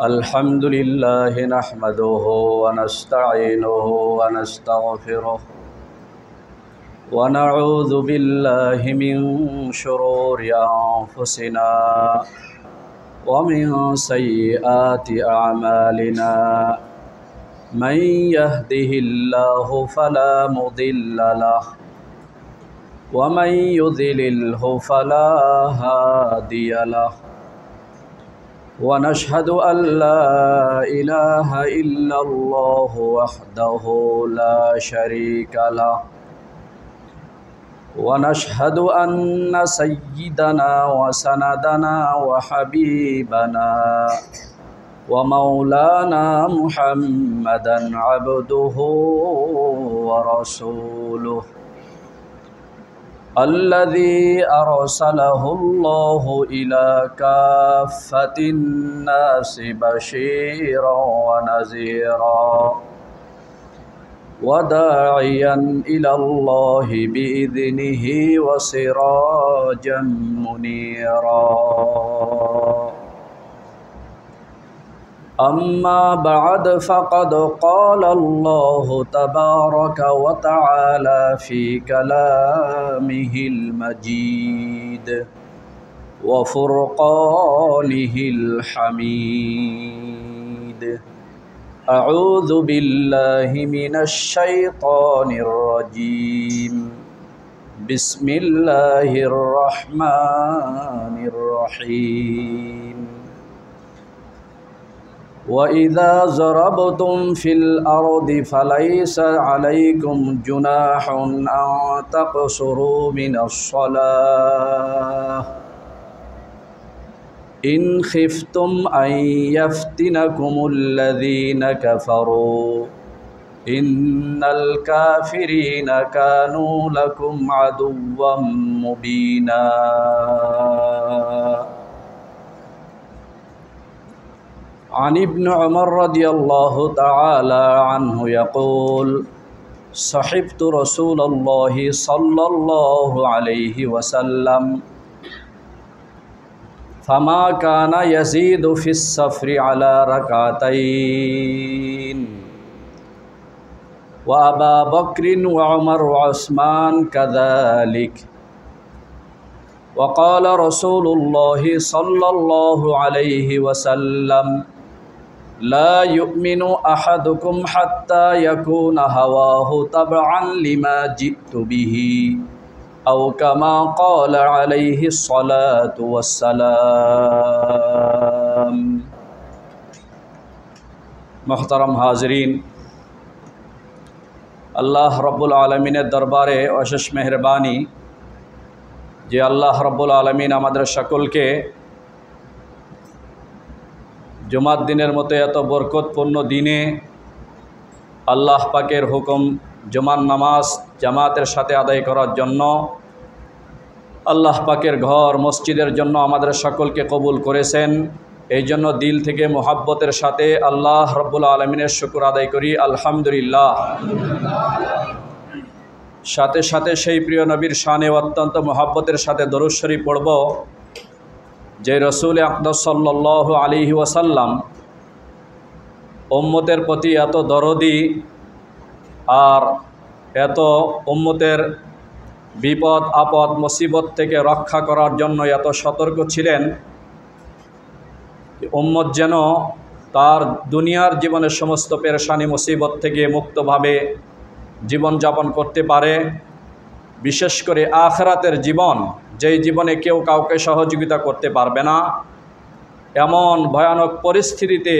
الحمد لله نحمده ونستعينه ونستغفره ونعوذ بالله من شرور أنفسنا ومن سيئات أعمالنا من يهده الله فلا مضل له ومن يضلله فلا هادي له ونشهد أن لا إله إلا الله وحده لا شريك له ونشهد أن سيدنا وسندنا وحبيبنا ومولانا محمدا عبده ورسوله الذي أرسله الله إلى كافة الناس بشيرا ونذيرا وداعيا إلى الله بإذنه وسراجا منيرا أما بعد فقد قال الله تبارك وتعالى في كلامه المجيد وفرقانه الحميد أعوذ بالله من الشيطان الرجيم بسم الله الرحمن الرحيم وإذا ضربتم في الأرض فليس عليكم جناح أن تقصروا من الصلاة إن خفتم أن يفتنكم الذين كفروا إن الكافرين كانوا لكم عدوا مبينا عن ابن عمر رضي الله تعالى عنه يقول صحبت رسول الله صلى الله عليه وسلم فما كان يزيد في السفر على ركعتين وأبا بكر وعمر وعثمان كذلك وقال رسول الله صلى الله عليه وسلم لا يؤمن أحدكم حتى يكون هواه تبعا لما جئت به أو كما قال عليه الصلاة والسلام محترم حاضرین আল্লাহ রব্বুল আলমিনের দরবারে অশেষ মেহরবানি যে আল্লাহ রব্বুল আলমিন আমাদের সকলকে জুমার দিনের মতো এত বরকতপূর্ণ দিনে আল্লাহ পাকের হুকুম জুমার নামাজ জামাতের সাথে আদায় করার জন্য আল্লাহ পাকের ঘর মসজিদের জন্য আমাদের সকলকে কবুল করেছেন। এই জন্য দিল থেকে মোহাব্বতের সাথে আল্লাহ রব্বুল আলমিনের শুকর আদায় করি আলহামদুলিল্লাহ। সাথে সাথে সেই প্রিয় নবীর শানে অত্যন্ত মোহাব্বতের সাথে দরুদ শরীফ পড়ব যে রসুল আকরাম সাল্লাল্লাহু আলাইহি ওয়াসাল্লাম উম্মতের প্রতি এত দরদি আর এত উম্মতের বিপদ আপদ মুসিবত থেকে রক্ষা করার জন্য এত সতর্ক ছিলেন উম্মত যেন তার দুনিয়ার জীবনের সমস্ত পেরেশানি মুসিবত থেকে মুক্তভাবে জীবনযাপন করতে পারে। বিশেষ করে আখিরাতের জীবন, যেই জীবনে কেউ কাউকে সহযোগিতা করতে পারবে না, এমন ভয়ানক পরিস্থিতিতে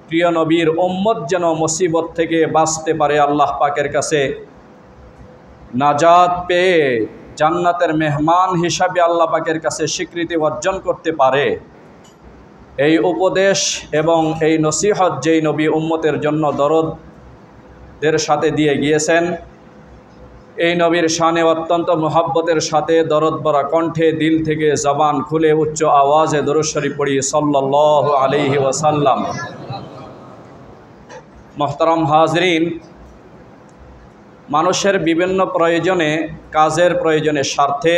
প্রিয় নবীর উম্মত যেন মুসিবত থেকে বাঁচতে পারে, আল্লাহ পাকের কাছে নাজাত পেয়ে জান্নাতের মেহমান হিসাবে আল্লাহ পাকের কাছে স্বীকৃতি অর্জন করতে পারে, এই উপদেশ এবং এই নসিহত যেই নবী উম্মতের জন্য দরদের সাথে দিয়ে গিয়েছেন, এই নবীর শানে অত্যন্ত মোহাব্বতের সাথে দরদ ভরা কণ্ঠে দিল থেকে জবান খুলে উচ্চ আওয়াজে দরুদ শরীফ পড়ি সাল্লাল্লাহু আলাইহি ওয়াসাল্লাম। মুহতারাম হাজরিন, মানুষের বিভিন্ন প্রয়োজনে, কাজের প্রয়োজনে, স্বার্থে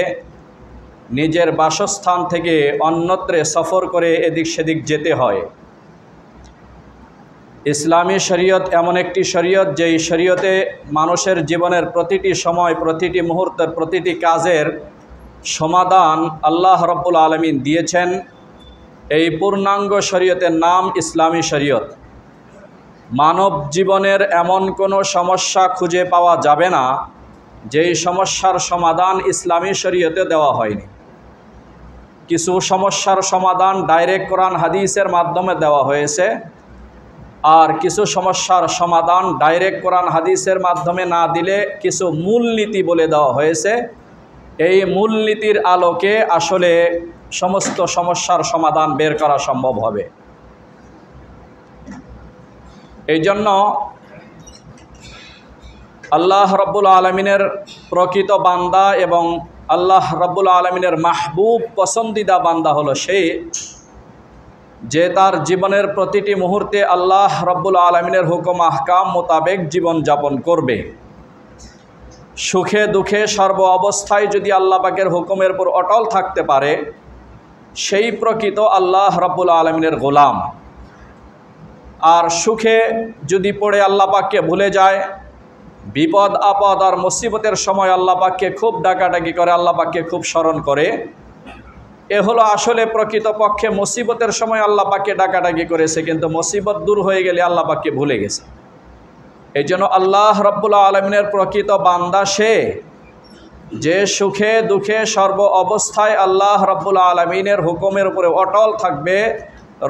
নিজের বাসস্থান থেকে অন্যত্রে সফর করে এদিক সেদিক যেতে হয়। ইসলামী শরীয়ত এমন একটি শরীয়ত যেই শরীয়তে মানুষের জীবনের প্রতিটি সময়, প্রতিটি মুহূর্তের প্রতিটি কাজের সমাধান আল্লাহ রাব্বুল আলামিন দিয়েছেন। এই পূর্ণাঙ্গ শরীয়তের নাম ইসলামী শরীয়ত। মানব জীবনের এমন কোনো সমস্যা খুঁজে পাওয়া যাবে না যেই সমস্যার সমাধান ইসলামী শরীয়তে দেওয়া হয়নি। কিছু সমস্যার সমাধান ডাইরেক্ট কোরআন হাদিসের মাধ্যমে দেওয়া হয়েছে, আর কিছু সমস্যার সমাধান ডাইরেক্ট কোরআন হাদিসের মাধ্যমে না দিলে কিছু মূলনীতি বলে দেওয়া হয়েছে। এই মূলনীতির আলোকে আসলে সমস্ত সমস্যার সমাধান বের করা সম্ভব হবে। এই জন্য আল্লাহ রাব্বুল আলামিনের প্রকৃত বান্দা এবং আল্লাহ রাব্বুল আলামিনের মাহবুব পছন্দিদা বান্দা হলো সে যে তার জীবনের প্রতিটি মুহূর্তে আল্লাহ রাব্বুল আলামিনের হুকুম আহকাম মোতাবেক জীবন যাপন করবে। সুখে দুঃখে সর্ব অবস্থায় যদি আল্লাহ পাকের হুকুমের উপর অটল থাকতে পারে, সেই প্রকৃত আল্লাহ রাব্বুল আলামিনের গোলাম। আর সুখে যদি পড়ে আল্লাহ পাককে ভুলে যায়, বিপদ আপদ আর মুসিবতের সময় আল্লাহ পাককে খুব ডাকাডাকি করে, আল্লাহ পাককে খুব স্মরণ করে, এ হলো আসলে প্রকৃতপক্ষে মুসিবতের সময় আল্লাহ পাককে ডাকাডাকি করেছে, কিন্তু মুসিবত দূর হয়ে গেলে আল্লাহ পাককে ভুলে গেছে। এই জন্য আল্লাহ রাব্বুল আলামিনের প্রকৃত বান্দা সে যে সুখে দুঃখে সর্ব অবস্থায় আল্লাহ রাব্বুল আলামিনের হুকুমের উপরে অটল থাকবে,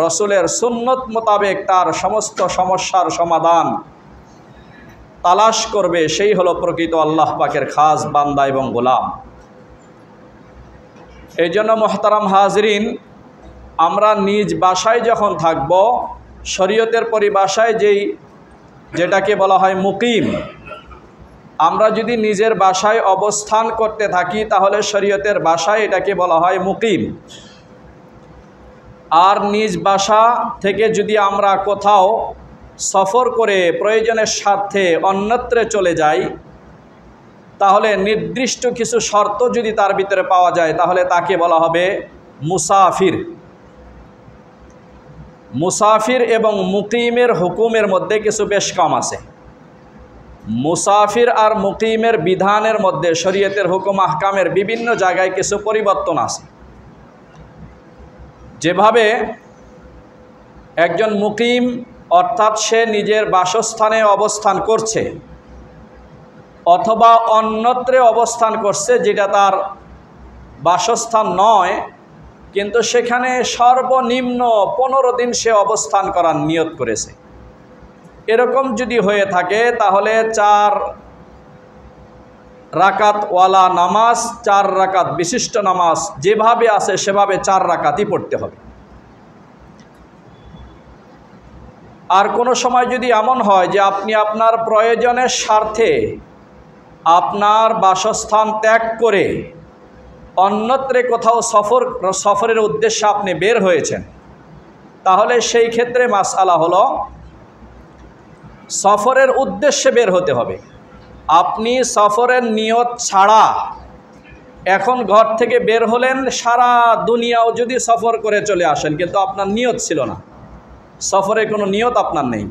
রসুলের সুন্নত মোতাবেক তার সমস্ত সমস্যার সমাধান তালাশ করবে, সেই হলো প্রকৃত আল্লাহ পাকের খাস বান্দা এবং গোলাম। এই জন্য মোহতারাম হাজরিন, আমরা নিজ বাসায় যখন থাকব, শরীয়তের পরিভাষায় যেটাকে বলা হয় মুকিম, আমরা যদি নিজের বাসায় অবস্থান করতে থাকি তাহলে শরীয়তের ভাষায় এটাকে বলা হয় মুকিম। আর নিজ বাসা থেকে যদি আমরা কোথাও সফর করে প্রয়োজনের স্বার্থে অন্যত্রে চলে যাই, তাহলে নির্দিষ্ট কিছু শর্ত যদি তার ভিতরে পাওয়া যায় তাহলে তাকে বলা হবে মুসাফির। মুসাফির এবং মুকিমের হুকুমের মধ্যে কিছু বেশ কম আছে। মুসাফির আর মুকিমের বিধানের মধ্যে শরীয়তের হুকুম আহকামের বিভিন্ন জায়গায় কিছু পরিবর্তন আছে। যেভাবে একজন মুকিম অর্থাৎ সে নিজের বাসস্থানে অবস্থান করছে অথবা অন্যত্রে অবস্থান করছে যেটা তার বাসস্থান নয়, কিন্তু সেখানে সর্বনিম্ন 15 দিন সে অবস্থান করার নিয়ত করেছে, এরকম যদি হয়ে থাকে তাহলে 4 রাকাতওয়ালা নামাজ, 4 রাকাত বিশিষ্ট নামাজ যেভাবে আছে সেভাবে 4 রাকাতই পড়তে হবে। আর কোনো সময় যদি এমন হয় যে আপনি আপনার প্রয়োজনের স্বার্থে আপনার বাসস্থান ত্যাগ করে অন্যত্রে কোথাও সফরের উদ্দেশ্যে আপনি বের হয়েছেন, তাহলে সেই ক্ষেত্রে মাসআলা হলো সফরের উদ্দেশ্যে বের হতে হবে। আপনি সফরের নিয়ত ছাড়া এখন ঘর থেকে বের হলেন, সারা দুনিয়াও যদি সফর করে চলে আসেন কিন্তু আপনার নিয়ত ছিল না, সফরে কোনো নিয়ত আপনার নেই,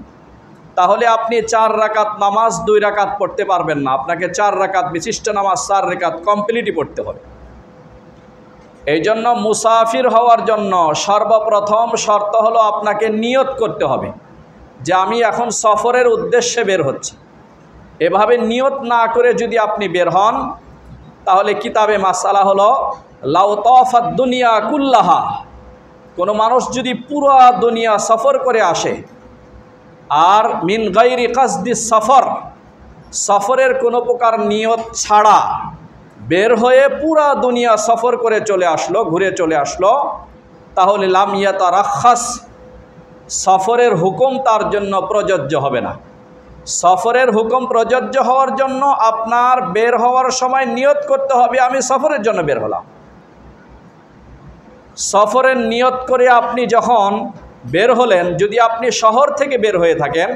তাহলে আপনি 4 রাকাত নামাজ 2 রাকাত পড়তে পারবেন না। আপনাকে 4 রাকাত বিশিষ্ট নামাজ 4 রাকাত কমপ্লিটই পড়তে হবে। এই জন্য মুসাফির হওয়ার জন্য সর্বপ্রথম শর্ত হলো আপনাকে নিয়ত করতে হবে যে আমি এখন সফরের উদ্দেশ্যে বের হচ্ছি। এভাবে নিয়ত না করে যদি আপনি বের হন তাহলে কিতাবে মাসআলা হলো লাউ তাফাত দুনিয়া কুল্লাহা, কোনো মানুষ যদি পুরো দুনিয়া সফর করে আসে আর মিন গায়রি কাসদি সফর, সফরের কোনো প্রকার নিয়ত ছাড়া বের হয়ে পুরা দুনিয়া সফর করে চলে আসলো, ঘুরে চলে আসলো, তাহলে লাম ইয়াতারাখাস, সফরের হুকুম তার জন্য প্রযোজ্য হবে না। সফরের হুকুম প্রযোজ্য হওয়ার জন্য আপনার বের হওয়ার সময় নিয়ত করতে হবে আমি সফরের জন্য বের হলাম। সফরের নিয়ত করে আপনি যখন বের হলেন, যদি আপনি শহর থেকে বের হয়ে থাকেন,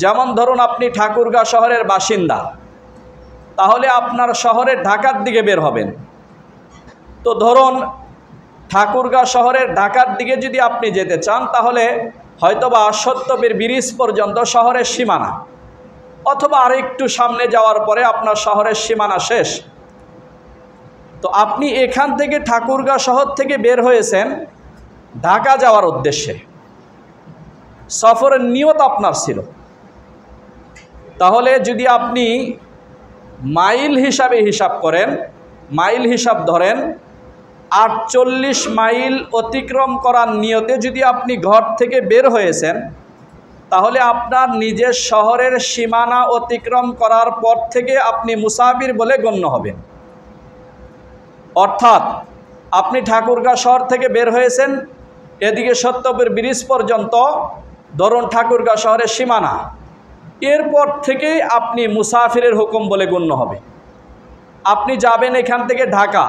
যেমন ধরুন আপনি ঠাকুরগাঁও শহরের বাসিন্দা, তাহলে আপনার শহরের ঢাকার দিকে বের হবেন। তো ধরুন ঠাকুরগাঁও শহরের ঢাকার দিকে যদি আপনি যেতে চান তাহলে হয়তোবা সত্যপীর ব্রিজ পর্যন্ত শহরের সীমানা, অথবা আরেকটু সামনে যাওয়ার পরে আপনার শহরের সীমানা শেষ। তো আপনি এখান থেকে ঠাকুরগাঁও শহর থেকে বের হয়েছেন ঢাকা যাওয়ার উদ্দেশ্যে, সফরের নিয়ত আপনার ছিল। তাহলে যদি আপনি মাইল হিসাবে হিসাব করেন, মাইল হিসাব ধরেন, 48 মাইল অতিক্রম করার নিয়তে যদি আপনি ঘর থেকে বের হয়েছেন, তাহলে আপনার নিজের শহরের সীমানা অতিক্রম করার পর থেকে আপনি মুসাফির বলে গণ্য হবেন। অর্থাৎ আপনি ঠাকুরগাঁও শহর থেকে বের হয়েছেন, এদিকে সত্যপীর ব্রিজ পর্যন্ত ধরুন ঠাকুরগাঁও শহরের সীমানা, এরপর থেকেই আপনি মুসাফিরের হুকুম বলে গণ্য হবে। আপনি যাবেন এখান থেকে ঢাকা,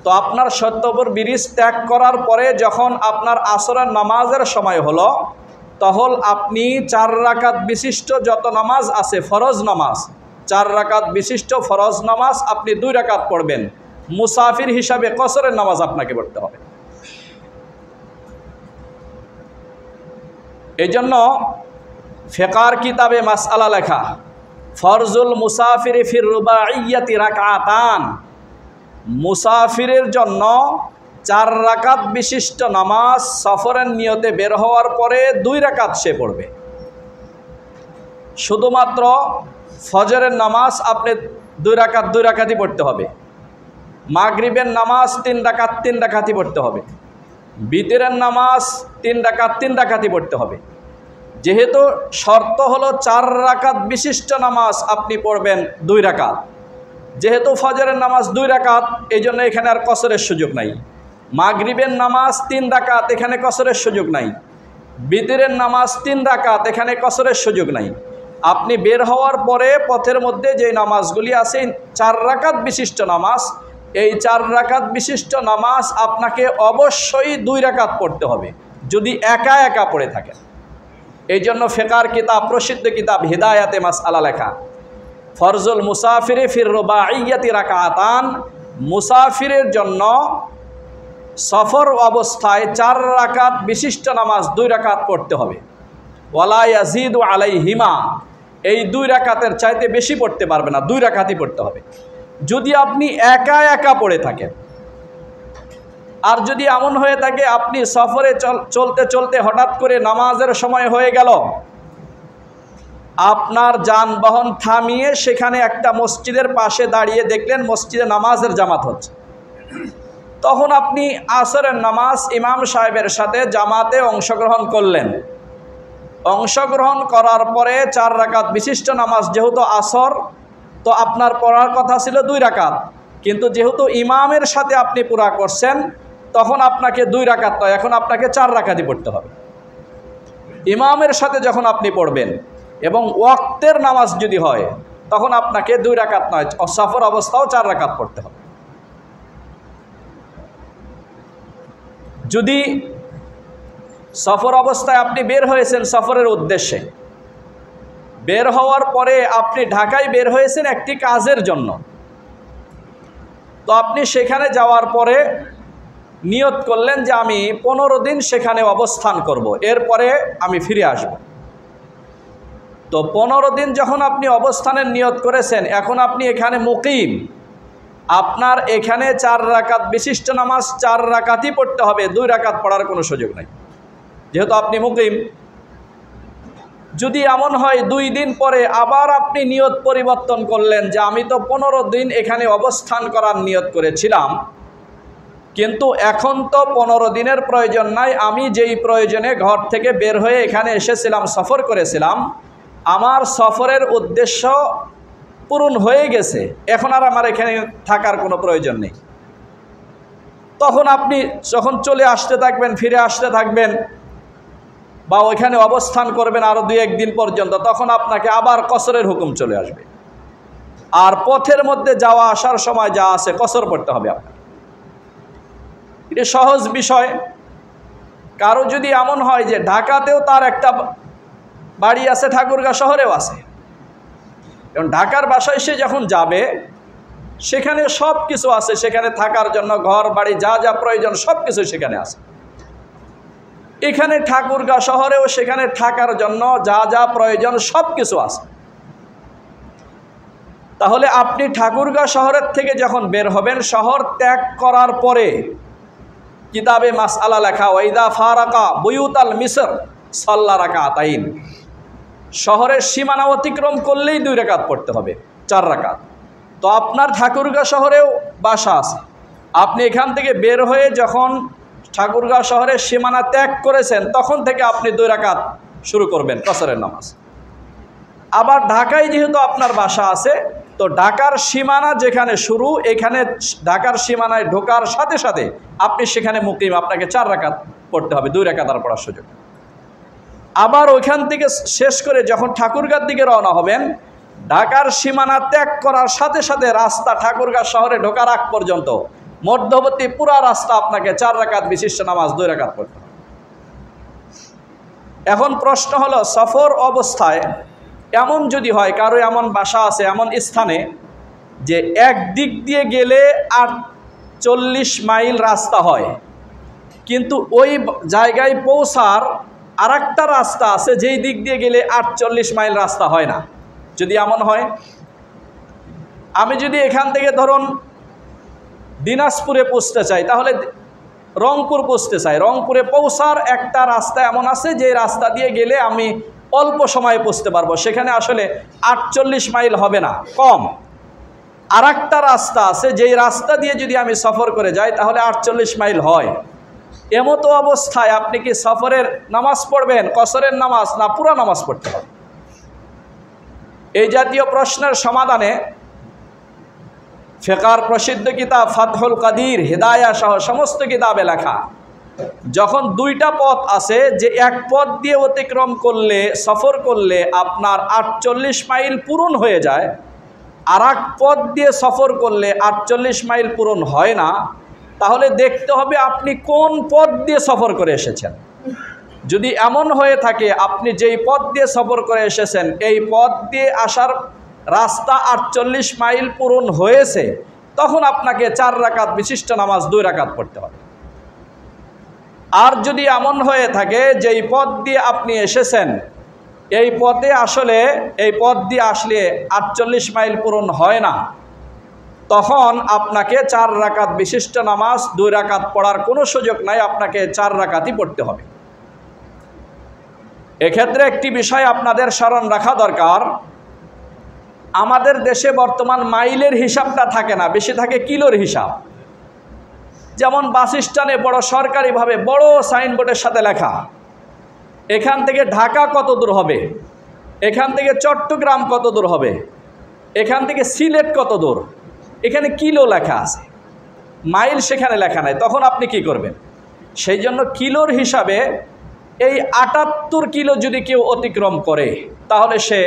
তো আপনার সত্যপীর ব্রিজ ত্যাগ করার পরে যখন আপনার আসরের নামাজের সময় হলো, তখন আপনি 4 রাকাত বিশিষ্ট যত নামাজ আছে ফরজ নামাজ, 4 রাকাত বিশিষ্ট ফরজ নামাজ আপনি 2 রাকাত পড়বেন। মুসাফির হিসাবে কসরের নামাজ আপনাকে পড়তে হবে। এই জন্য ফিকহের কিতাবে মাসআলা লেখা, ফরজুল মুসাফিরি ফির রুবাইয়াতি রাকাতান, মুসাফিরের জন্য 4 রাকাত বিশিষ্ট নামাজ সফরের নিয়তে বের হওয়ার পরে 2 রাকাত সে পড়বে। শুধুমাত্র ফজরের নামাজ আপনি 2 রাকাতই পড়তে হবে, মাগরিবের নামাজ 3 রাকাতই পড়তে হবে, বিতরের নামাজ 3 রাকাতই পড়তে হবে। যেহেতু শর্ত হলো 4 রাকাত বিশিষ্ট নামাজ আপনি পড়বেন 2 রাকাত, যেহেতু ফজরের নামাজ 2 রাকাত, এই জন্য এখানে আর কসরের সুযোগ নাই। মাগরিবের নামাজ 3 রাকাত, এখানে কসরের সুযোগ নাই। বিতরের নামাজ 3 রাকাত, এখানে কসরের সুযোগ নাই। আপনি বের হওয়ার পরে পথের মধ্যে যে নামাজগুলি আছে 4 রাকাত বিশিষ্ট নামাজ, এই 4 রাকাত বিশিষ্ট নামাজ আপনাকে অবশ্যই 2 রাকাত পড়তে হবে যদি একা একা পড়ে থাকেন। এই জন্য ফিকহের কিতাব, প্রসিদ্ধ কিতাব হিদায়াতে মাসআলা লেখা, ফরজুল মুসাফিরি ফির রুবাইয়াতি রাকাতান, মুসাফিরের জন্য সফর অবস্থায় 4 রাকাত বিশিষ্ট নামাজ 2 রাকাত পড়তে হবে। ওয়ালা ইয়াজিদু আলাইহিমা, এই 2 রাকাতের চাইতে বেশি পড়তে পারবে না, 2 রাকাতই পড়তে হবে যদি আপনি একা একা পড়ে থাকেন। আর যদি এমন হয়ে থাকে আপনি সফরে চলতে চলতে হঠাৎ করে নামাজের সময় হয়ে গেল, আপনার যানবাহন থামিয়ে সেখানে একটা মসজিদের পাশে দাঁড়িয়ে দেখলেন মসজিদে নামাজের জামাত হচ্ছে, তখন আপনি আসরের নামাজ ইমাম সাহেবের সাথে জামাতে অংশগ্রহণ করলেন। অংশগ্রহণ করার পরে 4 রাকাত বিশিষ্ট নামাজ, যেহেতু আসর, তো আপনার পড়ার কথা ছিল 2 রাকাত, কিন্তু যেহেতু ইমামের সাথে আপনি পুরা করছেন, তখন আপনাকে 2 রাকাত নয়, এখন আপনাকে 4 রাকাতই পড়তে হবে। ইমামের সাথে যখন আপনি পড়বেন এবং ওয়াক্তের নামাজ যদি হয়, তখন আপনাকে 2 রাকাত নয়, সফর অবস্থাও 4 রাকাত পড়তে হবে। যদি সফর অবস্থায় আপনি বের হয়েছেন সফরের উদ্দেশ্যে, বের হওয়ার পরে আপনি ঢাকায় বের হয়েছেন একটি কাজের জন্য, তো আপনি সেখানে যাওয়ার পরে নিয়ত করলেন যে আমি 15 দিন সেখানে অবস্থান করব, এরপরে আমি ফিরে আসব। তো 15 দিন যখন আপনি অবস্থানের নিয়ত করেছেন, এখন আপনি এখানে মুকিম, আপনার এখানে 4 রাকাত বিশিষ্ট নামাজ 4 রাকাতই পড়তে হবে, 2 রাকাত পড়ার কোনো সুযোগ নাই, যেহেতু আপনি মুকিম। যদি এমন হয় 2 দিন পরে আবার আপনি নিয়ত পরিবর্তন করলেন যে আমি তো 15 দিন এখানে অবস্থান করার নিয়ত করেছিলাম, কিন্তু এখন তো 15 দিনের প্রয়োজন নাই, আমি যেই প্রয়োজনে ঘর থেকে বের হয়ে এখানে এসেছিলাম, সফর করেছিলাম, আমার সফরের উদ্দেশ্য পূরণ হয়ে গেছে, এখন আর আমার এখানে থাকার কোনো প্রয়োজন নেই। তখন আপনি যখন চলে আসতে থাকবেন, ফিরে আসতে থাকবেন, বা ওইখানে অবস্থান করবেন আরও 2-1 দিন পর্যন্ত, তখন আপনাকে আবার কসরের হুকুম চলে আসবে। আর পথের মধ্যে যাওয়া আসার সময় যা আছে কসর পড়তে হবে আপনার। এটা সহজ বিষয়। কারো যদি এমন হয় যে ঢাকাতেও তার একটা বাড়ি আছে, ঠাকুরগাঁও শহরেও আছে, কারণ ঢাকার বাসায় সে যখন যাবে সেখানে সব কিছু আছে, সেখানে থাকার জন্য ঘর বাড়ি যা যা প্রয়োজন সব কিছু সেখানে আছে। এখানে ঠাকুরগাঁও শহরেও সেখানে থাকার জন্য যা যা প্রয়োজন সব কিছু আছে। তাহলে আপনি ঠাকুরগাঁও শহরের থেকে যখন বের হবেন, শহর ত্যাগ করার পরে কিতাবে মাসআলা লেখা, ওয়াইদা ফারাকা বুয়ুতাল মিসর সাল্লা রাকাতাইন, শহরের সীমানা অতিক্রম করলেই 2 রাকাত পড়তে হবে, 4 রাকাত। তো আপনার ঠাকুরগাঁও শহরেও বাসা আছে, আপনি এখান থেকে বের হয়ে যখন ঠাকুরগাঁও শহরের সীমানা ত্যাগ করেছেন তখন থেকে আপনি 2 রাকাত শুরু করবেন কসরের নামাজ। আবার ঢাকায় যেহেতু আপনার বাসা আছে, তো ঢাকার সীমানা যেখানে শুরু, এখানে ঢাকার সীমানায় ঢোকার সাথে সাথে আপনি সেখানে মুকিম, আপনাকে 4 রাকাত পড়তে হবে, 2 রাকাত আর পড়ার সুযোগ। আবার ওইখান থেকে শেষ করে যখন ঠাকুরগাঁর দিকে রওনা হবেন, ঢাকার সীমানা ত্যাগ করার সাথে সাথে রাস্তা ঠাকুরগাঁও শহরে ঢোকার আগ পর্যন্ত মধ্যবর্তী পুরা রাস্তা আপনাকে 4 রাকাত বিশিষ্ট নামাজ 2 রাকাত পড়তে হবে। এখন প্রশ্ন হলো, সফর অবস্থায় এমন যদি হয়, কারো এমন বাসা আছে এমন স্থানে যে এক দিক দিয়ে গেলে 48 মাইল রাস্তা হয়, কিন্তু ওই জায়গায় পৌঁছার আরেকটা রাস্তা আছে যেই দিক দিয়ে গেলে 48 মাইল রাস্তা হয় না, যদি এমন হয়, আমি যদি এখান থেকে ধরুন দিনাজপুরে পৌঁছতে চাই, তাহলে রংপুর পৌঁছতে চাই, রংপুরে পৌঁছার একটা রাস্তা এমন আছে যে রাস্তা দিয়ে গেলে আমি অল্প সময়ে পৌঁছতে পারবো, সেখানে আসলে 48 মাইল হবে না, কম। আর একটা রাস্তা আছে যেই রাস্তা দিয়ে যদি আমি সফর করে যাই তাহলে 48 মাইল হয়। এমতো অবস্থায় আপনি কি সফরের নামাজ পড়বেন, কসরের নামাজ, না পুরা নামাজ পড়তে হবে? এই জাতীয় প্রশ্নের সমাধানে ফিকহের প্রসিদ্ধ কিতাব ফাতহুল কাদির, হিদায়া সহ সমস্ত কিতাবে লেখা, যখন 2টা পথ আছে যে এক পথ দিয়ে অতিক্রম করলে, সফর করলে আপনার 48 মাইল পূরণ হয়ে যায়, আর এক পথ দিয়ে সফর করলে 48 মাইল পূরণ হয় না, তাহলে দেখতে হবে আপনি কোন পথ দিয়ে সফর করে এসেছেন। যদি এমন হয়ে থাকে আপনি যেই পথ দিয়ে সফর করে এসেছেন এই পথ দিয়ে আসার রাস্তা 48 মাইল পূরণ হয়েছে, তখন আপনাকে 4 রাকাত বিশিষ্ট নামাজ 2 রাকাত পড়তে হবে। আর যদি এমন হয়ে থাকে যেই পথ দিয়ে আপনি এসেছেন এই পথে আসলে এই পথ দিয়ে আসলে 48 মাইল পূরণ হয় না, তখন আপনাকে 4 রাকাত বিশিষ্ট নামাজ 2 রাকাত পড়ার কোনো সুযোগ নাই, আপনাকে 4 রাকাতই পড়তে হবে। এক্ষেত্রে একটি বিষয় আপনাদের স্মরণ রাখা দরকার, আমাদের দেশে বর্তমান মাইলের হিসাবটা থাকে না, বেশি থাকে কিলোর হিসাব। যেমন বাস স্ট্যান্ডে বড় সরকারিভাবে বড় সাইনবোর্ডের সাথে লেখা এখান থেকে ঢাকা কত দূর হবে, এখান থেকে চট্টগ্রাম কত দূর হবে, এখান থেকে সিলেট কত দূর, এখানে কিলো লেখা আছে, মাইল সেখানে লেখা নাই। তখন আপনি কি করবেন? সেই জন্য কিলোর হিসাবে এই 78 কিলো যদি কেউ অতিক্রম করে তাহলে সে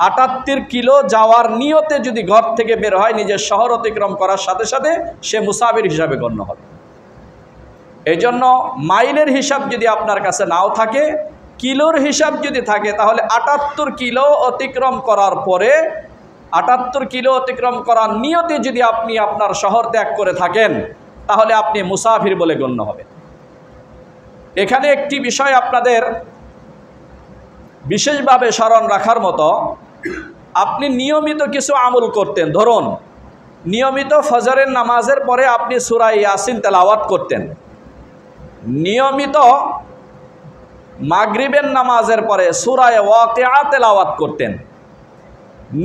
78 কিলো যাওয়ার নিয়তে যদি ঘর থেকে বের হয়, নিজের শহর অতিক্রম করার সাথে সাথে সে মুসাফির হিসাবে গণ্য হবে। এই জন্য মাইলের হিসাব যদি আপনার কাছে নাও থাকে, কিলোর হিসাব যদি থাকে, তাহলে 78 কিলো অতিক্রম করার পরে 78 কিলো অতিক্রম করার নিয়তে যদি আপনি আপনার শহর ত্যাগ করে থাকেন তাহলে আপনি মুসাফির বলে গণ্য হবেন। এখানে একটি বিষয় আপনাদের বিশেষভাবে স্মরণ রাখার মতো, আপনি নিয়মিত কিছু আমল করতেন। ধরুন নিয়মিত ফজরের নামাজের পরে আপনি সূরা ইয়াসিন তেলাওয়াত করতেন, নিয়মিত মাগরিবের নামাজের পরে সূরা ওয়াকিয়া তেলাওয়াত করতেন,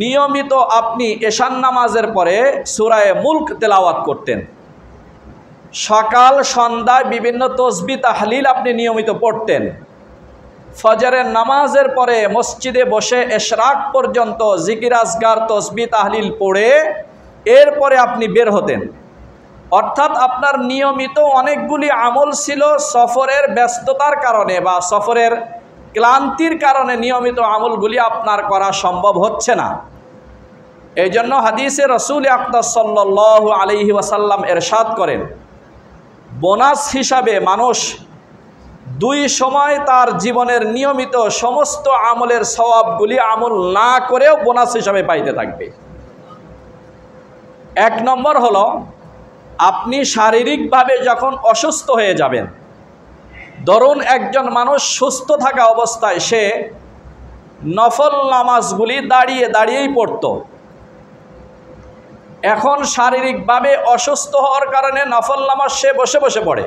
নিয়মিত আপনি এশার নামাজের পরে সূরা মুলক তেলাওয়াত করতেন, সকাল সন্ধ্যায় বিভিন্ন তসবিহ তাহলিল আপনি নিয়মিত পড়তেন, ফজরের নামাজের পরে মসজিদে বসে ইশরাক পর্যন্ত জিকির আজকার তসবিহ তাহলিল পড়ে এরপরে আপনি বের হতেন। অর্থাৎ আপনার নিয়মিত অনেকগুলি আমল ছিল, সফরের ব্যস্ততার কারণে বা সফরের ক্লান্তির কারণে নিয়মিত আমলগুলি আপনার করা সম্ভব হচ্ছে না। এই জন্য হাদিসে রাসূল আকরাম সাল্লাল্লাহু আলাইহি ওয়াসাল্লাম ইরশাদ করেন, বোনাস হিসাবে মানুষ 2 সময় তার জীবনের নিয়মিত সমস্ত আমলের সওয়াবগুলি আমল না করেও বোনাস হিসাবে পাইতে থাকবে। 1 নম্বর হলো আপনি শারীরিকভাবে যখন অসুস্থ হয়ে যাবেন, ধরুন একজন মানুষ সুস্থ থাকা অবস্থায় সে নফল নামাজগুলি দাঁড়িয়ে দাঁড়িয়েই পড়ত, এখন শারীরিকভাবে অসুস্থ হওয়ার কারণে নফল নামাজ সে বসে বসে পড়ে।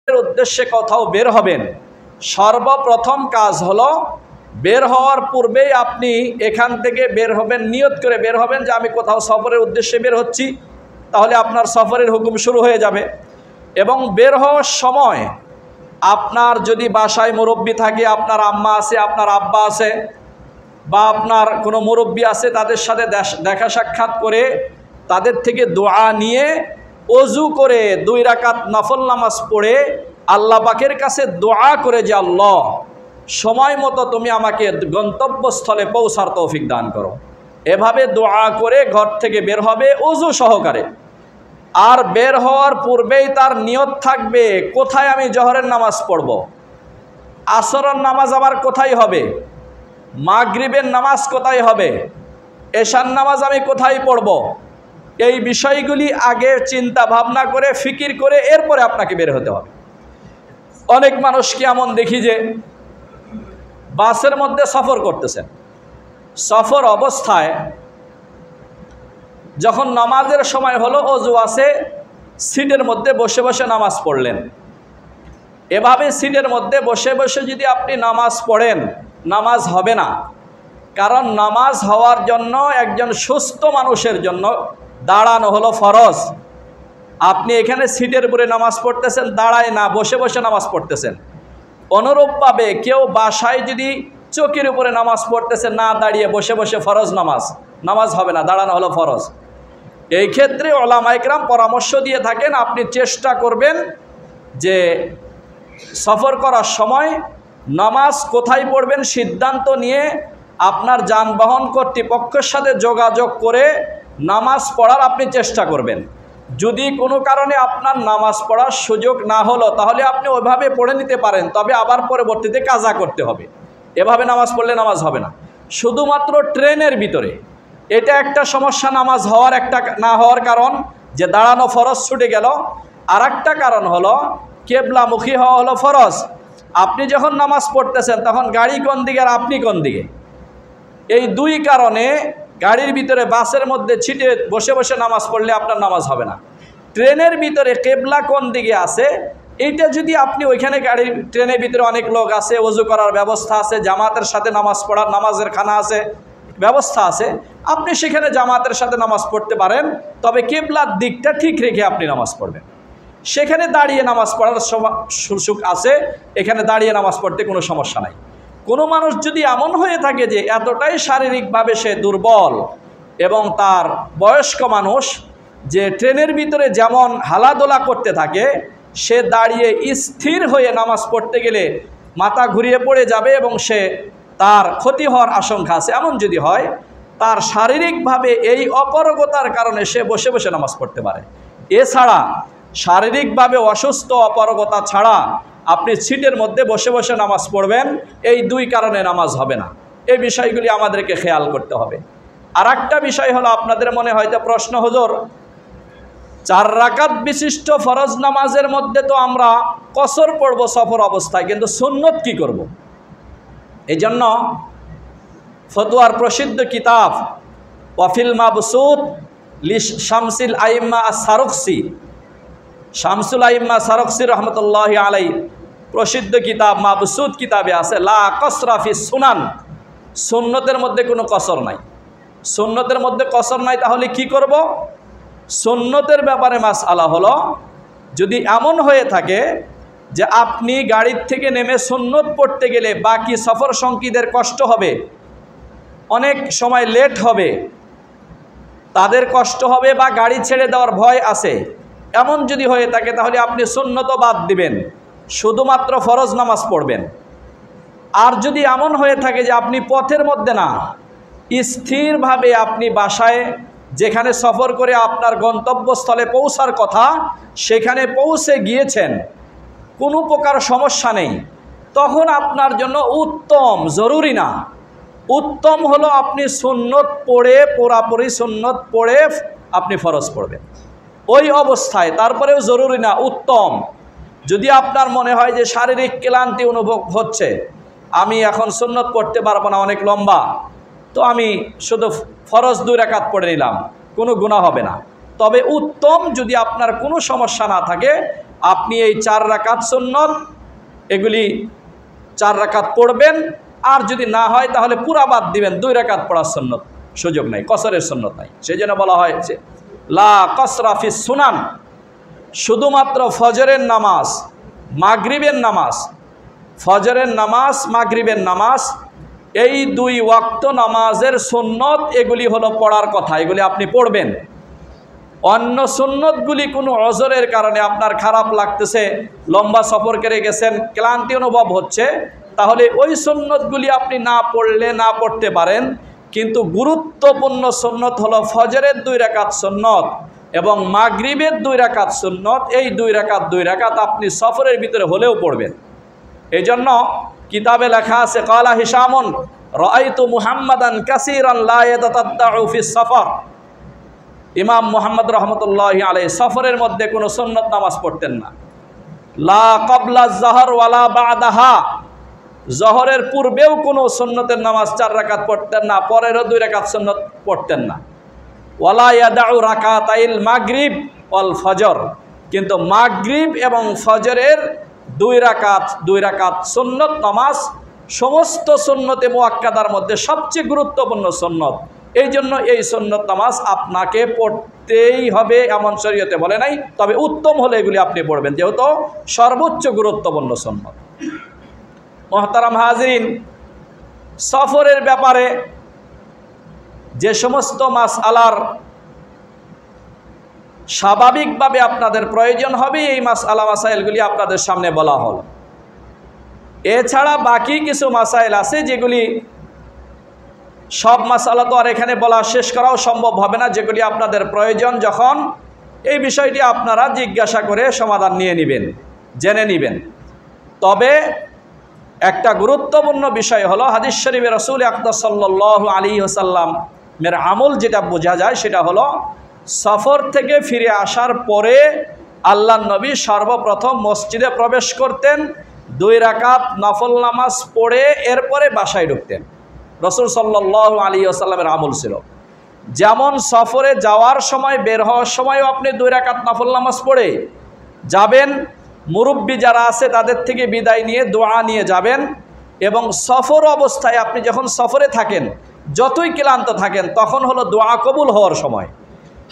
উদ্দেশ্যে কোথাও বের হবেন, সর্বপ্রথম কাজ হলো বের হওয়ার পূর্বেই আপনি এখান থেকে বের হবেন, নিয়ত করে বের হবেন যে আমি কোথাও সফরের উদ্দেশ্যে বের হচ্ছি, তাহলে আপনার সফরের হুকুম শুরু হয়ে যাবে। এবং বের হওয়ার সময় আপনার যদি বাসায় মুরব্বি থাকে, আপনার আম্মা আছে, আপনার আব্বা আছে, বা আপনার কোনো মুরব্বি আছে, তাদের সাথে দেখা সাক্ষাৎ করে তাদের থেকে দোয়া নিয়ে অজু করে 2 রাকাত নফল নামাজ পড়ে আল্লাহ পাকের কাছে দোয়া করে যে আল্লাহ সময় মতো তুমি আমাকে গন্তব্যস্থলে পৌঁছার তৌফিক দান করো। এভাবে দোয়া করে ঘর থেকে বের হবে অজু সহকারে। আর বের হওয়ার পূর্বেই তার নিয়ত থাকবে কোথায় আমি জোহরের নামাজ পড়ব, আসরের নামাজ আমার কোথায় হবে, মাগরিবের নামাজ কোথায় হবে, এশার নামাজ আমি কোথায় পড়ব। এই বিষয়গুলি আগে চিন্তা ভাবনা করে ফিকির করে এরপরে আপনাকে বের হতে হবে। অনেক মানুষকে এমন দেখি যে বাসের মধ্যে সফর করতেছেন, সফর অবস্থায় যখন নামাজের সময় হলো অজু আছে, সিটের মধ্যে বসে বসে নামাজ পড়লেন। এভাবে সিটের মধ্যে বসে বসে যদি আপনি নামাজ পড়েন নামাজ হবে না। কারণ নামাজ হওয়ার জন্য একজন সুস্থ মানুষের জন্য দাঁড়ানো হলো ফরজ। আপনি এখানে সিটের উপরে নামাজ পড়তেছেন, দাঁড়ায় না, বসে বসে নামাজ পড়তেছেন। অনুরূপভাবে কেউ বাসায় যদি চৌকির উপরে নামাজ পড়তেছেন, না দাঁড়িয়ে বসে বসে, ফরজ নামাজ হবে না, দাঁড়ানো হলো ফরজ। এই ক্ষেত্রে উলামায়ে কেরাম পরামর্শ দিয়ে থাকেন, আপনি চেষ্টা করবেন যে সফর করার সময় নামাজ কোথায় পড়বেন সিদ্ধান্ত নিয়ে আপনার যানবাহন কর্তৃপক্ষের সাথে যোগাযোগ করে নামাজ পড়ার আপনি চেষ্টা করবেন। যদি কোনো কারণে আপনার নামাজ পড়ার সুযোগ না হলো, তাহলে আপনি ওইভাবে পড়ে নিতে পারেন, তবে আবার পরবর্তীতে কাজা করতে হবে। এভাবে নামাজ পড়লে নামাজ হবে না। শুধুমাত্র ট্রেনের ভিতরে এটা একটা সমস্যা, নামাজ হওয়ার একটা না হওয়ার কারণ যে দাঁড়ানো ফরজ ছুটে গেল। আর একটা কারণ হলো কেবলামুখী হওয়া হলো ফরজ। আপনি যখন নামাজ পড়তেছেন তখন গাড়ি কোন দিকে আর আপনি কোন দিকে, এই দুই কারণে গাড়ির ভিতরে, বাসের মধ্যে ছিটে বসে বসে নামাজ পড়লে আপনার নামাজ হবে না। ট্রেনের ভিতরে কেবলা কোন দিকে আছে, এইটা যদি আপনি ওইখানে ট্রেনের ভিতরে অনেক লোক আছে, ওযু করার ব্যবস্থা আছে, জামাতের সাথে নামাজ পড়ার, নামাজের খানা আছে, ব্যবস্থা আছে, আপনি সেখানে জামাতের সাথে নামাজ পড়তে পারেন। তবে কেবলার দিকটা ঠিক রেখে আপনি নামাজ পড়বেন। সেখানে দাঁড়িয়ে নামাজ পড়ার সুযোগ আছে, এখানে দাঁড়িয়ে নামাজ পড়তে কোনো সমস্যা নাই। কোনো মানুষ যদি এমন হয়ে থাকে যে এতটাই শারীরিকভাবে সে দুর্বল এবং তার বয়স্ক মানুষ, যে ট্রেনের ভিতরে যেমন হালাদোলা করতে থাকে, সে দাঁড়িয়ে স্থির হয়ে নামাজ পড়তে গেলে মাথা ঘুরিয়ে পড়ে যাবে এবং সে তার ক্ষতি হওয়ার আশঙ্কা আছে। এমন যদি হয়, তার শারীরিকভাবে এই অপারগতার কারণে সে বসে বসে নামাজ পড়তে পারে। এছাড়া শারীরিকভাবে অসুস্থ, অপারগতা ছাড়া আপনি সিটের মধ্যে বসে বসে নামাজ পড়বেন, এই দুই কারণে নামাজ হবে না। এই বিষয়গুলি আমাদেরকে খেয়াল করতে হবে। আর একটা বিষয় হলো, আপনাদের মনে হয়তো প্রশ্ন, হুজুর 4 রাকাত বিশিষ্ট ফরজ নামাজের মধ্যে তো আমরা কসর পড়ব সফর অবস্থায়, কিন্তু সুন্নত কি করব? এই জন্য ফতোয়ার প্রসিদ্ধ কিতাব ওয়াফিল মাবসুত শামসুল আইম্মা আস-সারুখসি, শামসুল আইম্মা সারুখসি রহমতুল্লাহি আলাইহি প্রসিদ্ধ কিতাব মাবসুত কিতাবে আছে, লা কসরা ফি সুনান, সুন্নতের মধ্যে কোনো কসর নাই। সুন্নতের মধ্যে কসর নাই, তাহলে কি করব? সুন্নতের ব্যাপারে মাসআলা হলো, যদি এমন হয়ে থাকে যে আপনি গাড়ির থেকে নেমে সুন্নত পড়তে গেলে বাকি সফর সঙ্গীদের কষ্ট হবে, অনেক সময় লেট হবে, তাদের কষ্ট হবে বা গাড়ি ছেড়ে দেওয়ার ভয় আছে, এমন যদি হয়ে থাকে তাহলে আপনি সুন্নত বাদ দিবেন, শুধুমাত্র ফরজ নামাজ পড়বেন। আর যদি এমন হয়ে থাকে যে আপনি পথের মধ্যে না, স্থিরভাবে আপনি বাসায় যেখানে সফর করে আপনার গন্তব্যস্থলে পৌঁছার কথা সেখানে পৌঁছে গিয়েছেন, কোনো প্রকার সমস্যা নেই, তখন আপনার জন্য উত্তম, জরুরি না, উত্তম হলো আপনি সুন্নত পড়ে, পুরাপুরি সুন্নত পড়ে আপনি ফরজ পড়বেন ওই অবস্থায়। তারপরেও জরুরি না, উত্তম। যদি আপনার মনে হয় যে শারীরিক ক্লান্তি অনুভব হচ্ছে, আমি এখন সুন্নত পড়তে পারবো না, অনেক লম্বা, তো আমি শুধু ফরজ 2 রাকাত পড়ে নিলাম, কোনো গুনাহ হবে না। তবে উত্তম, যদি আপনার কোনো সমস্যা না থাকে, আপনি এই 4 রাকাত সুন্নত, এগুলি 4 রাকাত পড়বেন। আর যদি না হয় তাহলে পুরা বাদ দিবেন, 2 রাকাত পড়ার সুন্নত সুযোগ নাই, কসরের সুন্নত নাই। সেই জন্য বলা হয়েছে লা কসরা ফি সুনান, শুধুমাত্র ফজরের নামাজ, মাগরিবের নামাজ, ফজরের নামাজ, মাগরিবের নামাজ, এই 2 ওয়াক্ত নামাজের সুন্নত, এগুলি হলো পড়ার কথা, এগুলি আপনি পড়বেন। অন্য সুন্নতগুলি কোনো অজরের কারণে আপনার খারাপ লাগতেছে, লম্বা সফর করে গেছেন, ক্লান্তি অনুভব হচ্ছে, তাহলে ওই সুন্নতগুলি আপনি না পড়লে না পড়তে পারেন। কিন্তু গুরুত্বপূর্ণ সুন্নত হলো ফজরের 2 রাকাত সুন্নত এবং মাগরিবের 2 রাকাত সুন্নত। এই 2 রাকাত আপনি সফরের ভিতরে হলেও পড়বেন। এই জন্য কিতাবে লেখা আছে, ক্বালা হিশামুন রাআইতু মুহাম্মাদান কাসীরান লা ইয়াতাতাদ্দাউ ফিস সফর। ইমাম মুহাম্মদ রহমতুল্লাহি আলাইহি সফরের মধ্যে কোনো সুন্নত নামাজ পড়তেন না। লা ক্বাবলা যহর ওয়ালা বাদাহা, জহরের পূর্বেও কোনো সুন্নতের নামাজ 4 রাকাত পড়তেন না, পরেরও 2 রাকাত সুন্নত পড়তেন না। ওয়ালা ইয়াদাউ রাকাতাইল মাগরিব ওয়াল ফজর, কিন্তু মাগরিব এবং ফজরের 2 রাকাত সুন্নত নামাজ সমস্ত সুন্নতে মুআক্কাদার মধ্যে সবচেয়ে গুরুত্বপূর্ণ সুন্নত। এই জন্য এই সুন্নত নামাজ আপনাকে পড়তেই হবে এমন শরীয়তে বলে নাই, তবে উত্তম হলে এগুলি আপনি পড়বেন, যেহেতু সর্বোচ্চ গুরুত্বপূর্ণ সুন্নত। মুহতারাম হাজিরিন, সফরের ব্যাপারে যে সমস্ত মাসআলার স্বাভাবিকভাবে আপনাদের প্রয়োজন হবে, এই মাসআলা মাসাইলগুলি আপনাদের সামনে বলা হল। এছাড়া বাকি কিছু মাসাইল আছে যেগুলি সব মাসআলা তো আর এখানে বলা শেষ করাও সম্ভব হবে না, যেগুলি আপনাদের প্রয়োজন যখন এই বিষয়টি আপনারা জিজ্ঞাসা করে সমাধান নিয়ে নেবেন, জেনে নেবেন। তবে একটা গুরুত্বপূর্ণ বিষয় হলো হাদিস শরীফে রাসূল আকরাম সাল্লাল্লাহু আলাইহি ওয়াসাল্লামের আমল যেটা বোঝা যায় সেটা হলো সফর থেকে ফিরে আসার পরে আল্লাহর নবী সর্বপ্রথম মসজিদে প্রবেশ করতেন, 2 রাকাত নফল নামাজ পড়ে এরপরে বাসায় ঢুকতেন। রাসূল সাল্লাল্লাহু আলাইহি ওয়াসাল্লামের আমল ছিল। যেমন সফরে যাওয়ার সময়, বের হওয়ার সময়ও আপনি 2 রাকাত নফল নামাজ পড়ে যাবেন, মুরব্বী যারা আছে তাদের থেকে বিদায় নিয়ে দোয়া নিয়ে যাবেন, এবং সফর অবস্থায় আপনি যখন সফরে থাকেন, যতই ক্লান্ত থাকেন, তখন হলো দোয়া কবুল হওয়ার সময়।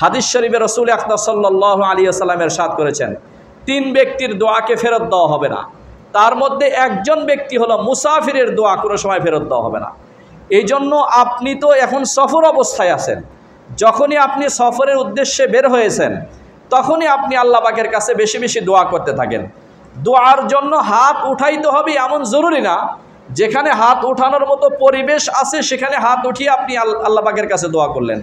হাদিস শরীফে রাসূল আকরাম সাল্লাল্লাহু আলাইহি ওয়াসাল্লাম ইরশাদ করেছেন, 3 ব্যক্তির দোয়াকে ফেরত দেওয়া হবে না। তার মধ্যে একজন ব্যক্তি হলো মুসাফিরের দোয়া, কোনো সময় ফেরত দেওয়া হবে না। এই জন্য আপনি তো এখন সফর অবস্থায় আছেন, যখনই আপনি সফরের উদ্দেশ্যে বের হয়েছেন তখনই আপনি আল্লাহ পাকের কাছে বেশি বেশি দোয়া করতে থাকেন। দোয়ার জন্য হাত উঠাইতে হবে এমন জরুরি না, যেখানে হাত উঠানোর মতো পরিবেশ আছে সেখানে হাত উঠিয়ে আপনি আল্লাহ পাকের কাছে দোয়া করলেন।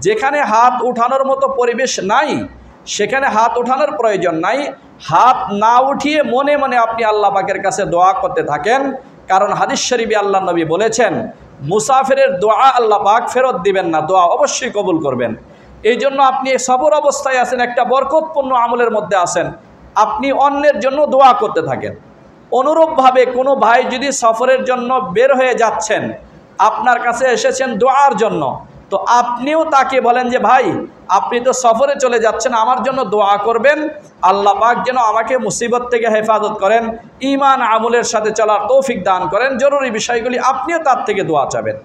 যেখানে হাত উঠানোর মতো পরিবেশ নাই সেখানে হাত উঠানোর প্রয়োজন নাই। হাত না উঠিয়ে মনে মনে আপনি আল্লাহ পাকের কাছে দোয়া করতে থাকেন, কারণ হাদিস শরীফে আল্লাহ নবী বলেছেন মুসাফিরের দোয়া আল্লাহ পাক ফেরত দিবেন না, দোয়া অবশ্যই কবুল করবেন। এই জন্য আপনি সফর অবস্থায় আছেন, একটা বরকতপূর্ণ আমলের মধ্যে আছেন, আপনি অন্যের জন্য দোয়া করতে থাকেন। অনুরূপভাবে কোনো ভাই যদি সফরের জন্য বের হয়ে যাচ্ছেন, আপনার কাছে এসেছেন দোয়ার জন্য, তো আপনিও তাকে বলেন যে ভাই আপনি তো সফরে চলে যাচ্ছেন, আমার জন্য দোয়া করবেন, আল্লাহ পাক যেন আমাকে মুসিবত থেকে হেফাজত করেন, ঈমান আমলের সাথে চলার তৌফিক দান করেন। জরুরি বিষয়গুলি আপনিও তার থেকে দোয়া চাবেন।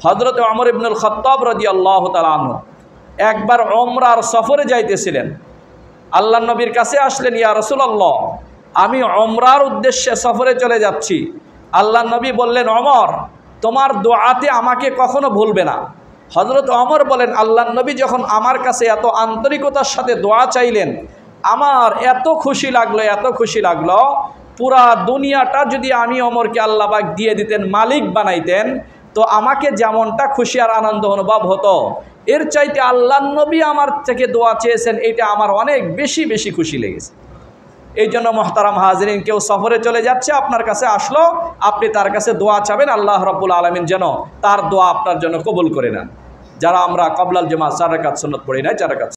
হযরত ওমর ইবনুল খাত্তাব রাদিয়াল্লাহু তাআলা আনহু একবার উমরার সফরে যাইতেছিলেন, আল্লাহ নবীর কাছে আসলেন, ইয়া রাসূলুল্লাহ আমি উমরার উদ্দেশ্যে সফরে চলে যাচ্ছি। আল্লাহ নবী বললেন, ওমর তোমার দোয়াতে আমাকে কখনো ভুলবে না। হযরত ওমর বলেন, আল্লাহ নবী যখন আমার কাছে এত আন্তরিকতার সাথে দোয়া চাইলেন, আমার এত খুশি লাগলো, এত খুশি লাগলো, পুরা দুনিয়াটা যদি আমি ওমরকে আল্লাহ পাক দিয়ে দিতেন, মালিক বানাইতেন, তো আমাকে যেমনটা খুশি আর আনন্দ অনুভব হতো, এর চাইতে আল্লাহ নবী আমার থেকে দোয়া চেয়েছেন, এটা আমার অনেক বেশি বেশি খুশি লেগেছে। এই জন্য মুহতারাম হাজিরিন, কেউ সফরে চলে যাচ্ছে, আপনার কাছে আসলো, আপনি তার কাছে দোয়া চাবেন, আল্লাহ রাব্বুল আলামিন যেন তার দোয়া আপনার জন্য কবুল করে নেন। যারা আমরা ক্বাবলাল জুমআহ 4 রাকাত সুন্নাত পড়ি না, 4 রাকাত